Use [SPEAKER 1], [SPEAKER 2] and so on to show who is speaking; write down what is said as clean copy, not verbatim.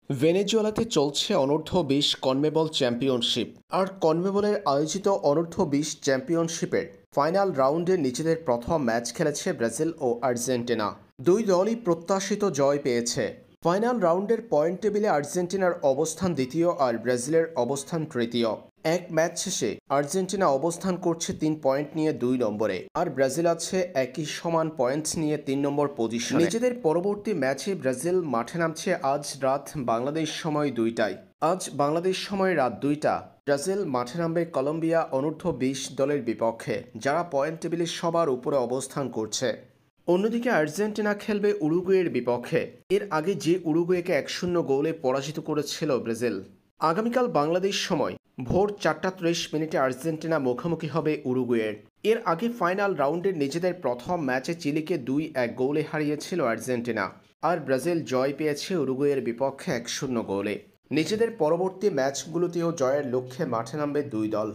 [SPEAKER 1] ভেনেজুয়েলাতে চলছে অনূর্ধ্ব-20 CONMEBOL championship. আর কনমেবলের আয়োজিত অনূর্ধ্ব-20 চ্যাম্পিয়নশিপের ফাইনাল রাউন্ডে নিজেদের প্রথম ম্যাচ খেলেছে ব্রাজিল ও আর্জেন্টিনা। দুই দলই প্রত্যাশিত জয় পেয়েছে। ফাইনাল রাউন্ডের পয়েন্ট টেবিলে আর্জেন্টিনার অবস্থান দ্বিতীয় আর ব্রাজিলের অবস্থান তৃতীয়। এক ম্যাচ শেষে আর্জেন্টিনা অবস্থান করছে 3 পয়েন্ট নিয়ে 2 নম্বরে, আর ব্রাজিল আছে একই সমান পয়েন্টস নিয়ে 3 নম্বর পজিশনে। নিজেদের পরবর্তী ম্যাচে ব্রাজিল মাঠে নামছে আজ রাত বাংলাদেশ সময় 2টায়। আজ বাংলাদেশ সময় রাত 2টা ব্রাজিল মাঠে নামবে কলম্বিয়া অনূর্ধ্ব-20 দলের বিপক্ষে, যারা পয়েন্ট টেবিলে সবার উপরে অবস্থান করছে। অন্যদিকে আর্জেন্টিনা খেলবে উরুগুয়ের বিপক্ষে। এর আগে যে উরুগুয়েকে 1-0 গোলে পরাজিত করেছিল ব্রাজিল। আগামীকাল বাংলাদেশ সময় ভোর 4:30 আর্জেন্টিনা মুখোমুখি হবে উরুগুয়ের। এর আগে ফাইনাল রাউন্ডের নিজেদের প্রথম ম্যাচে চিলিকে 2-1 গোলে হারিয়েছিল আর্জেন্টিনা, আর ব্রাজিল জয় পেয়েছে উরুগুয়ের বিপক্ষে 1-0 গোলে। নিজেদের পরবর্তী ম্যাচগুলোতেও জয়ের লক্ষ্যে মাঠে নামবে দুই দল।